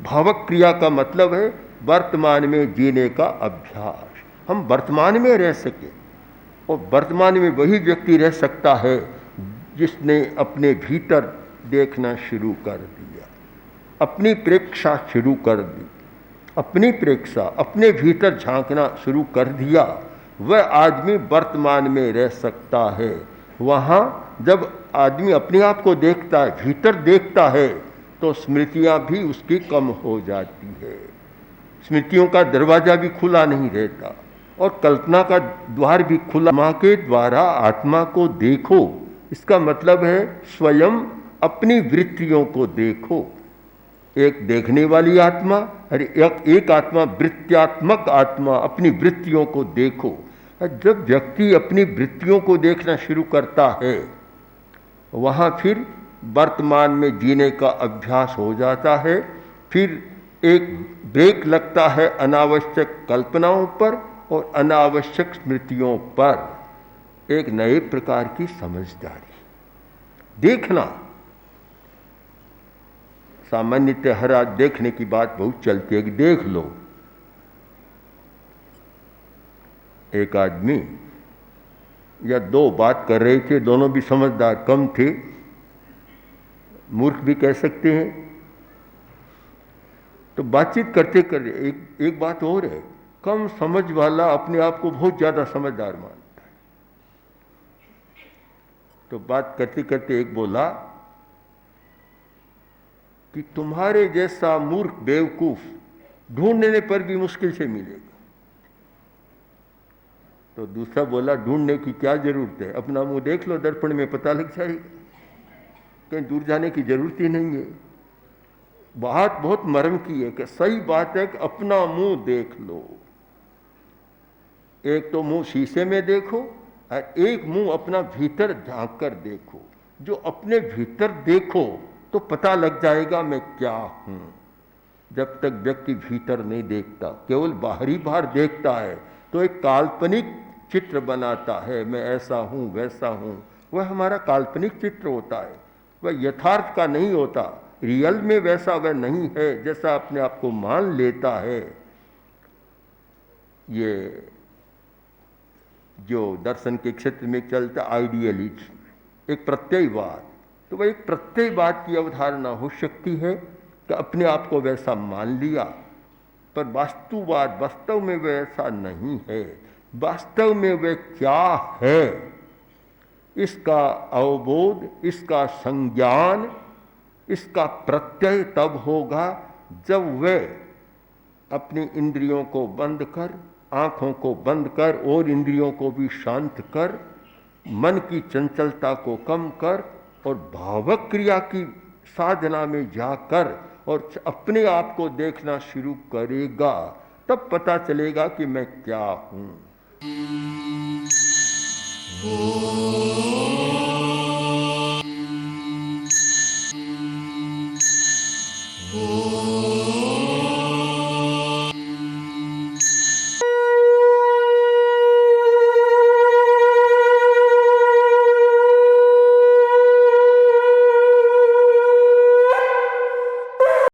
भावक क्रिया का मतलब है वर्तमान में जीने का अभ्यास। हम वर्तमान में रह सके, और वर्तमान में वही व्यक्ति रह सकता है जिसने अपने भीतर देखना शुरू कर दिया, अपनी प्रेक्षा शुरू कर दी, अपनी प्रेक्षा अपने भीतर झांकना शुरू कर दिया। वह आदमी वर्तमान में रह सकता है। वहाँ जब आदमी अपने आप को देखता है, भीतर देखता है, तो स्मृतियाँ भी उसकी कम हो जाती है। स्मृतियों का दरवाज़ा भी खुला नहीं रहता और कल्पना का द्वार भी खुला। आत्मा के द्वारा आत्मा को देखो, इसका मतलब है स्वयं अपनी वृत्तियों को देखो। एक देखने वाली आत्मा और एक आत्मा वृत्त्यात्मक आत्मा, अपनी वृत्तियों को देखो। जब व्यक्ति अपनी वृत्तियों को देखना शुरू करता है, वहाँ फिर वर्तमान में जीने का अभ्यास हो जाता है। फिर एक ब्रेक लगता है अनावश्यक कल्पनाओं पर और अनावश्यक स्मृतियों पर। एक नए प्रकार की समझदारी, देखना। सामान्यतः हर आज देखने की बात बहुत चलती है कि देख लो। एक आदमी या दो बात कर रहे थे, दोनों भी समझदार कम थे, मूर्ख भी कह सकते हैं। तो बातचीत करते करते एक बात और है, कम समझ वाला अपने आप को बहुत ज्यादा समझदार मानता है। तो बात करते करते एक बोला कि तुम्हारे जैसा मूर्ख बेवकूफ ढूंढने पर भी मुश्किल से मिलेगा। तो दूसरा बोला, ढूंढने की क्या जरूरत है, अपना मुंह देख लो दर्पण में, पता लग जाएगा, कहीं दूर जाने की जरूरत ही नहीं है। बात बहुत मर्म की है कि सही बात है कि अपना मुंह देख लो। एक तो मुंह शीशे में देखो और एक मुंह अपना भीतर झांक कर देखो। जो अपने भीतर देखो तो पता लग जाएगा मैं क्या हूं। जब तक व्यक्ति भीतर नहीं देखता, केवल बाहरी बाहर देखता है, तो एक काल्पनिक चित्र बनाता है, मैं ऐसा हूं वैसा हूं। वह हमारा काल्पनिक चित्र होता है, वह यथार्थ का नहीं होता। रियल में वैसा वह नहीं है जैसा अपने आप को मान लेता है। ये जो दर्शन के क्षेत्र में चलता आइडियलिज्म, एक प्रत्ययवाद, तो वह एक प्रत्ययवाद की अवधारणा हो सकती है कि अपने आप को वैसा मान लिया, पर वास्तुवाद वास्तव में वैसा नहीं है। वास्तव में वह क्या है, इसका अवबोध, इसका संज्ञान, इसका प्रत्यय तब होगा जब वह अपनी इंद्रियों को बंद कर, आंखों को बंद कर और इंद्रियों को भी शांत कर, मन की चंचलता को कम कर और भावक क्रिया की साधना में जाकर और अपने आप को देखना शुरू करेगा। तब पता चलेगा कि मैं क्या हूं।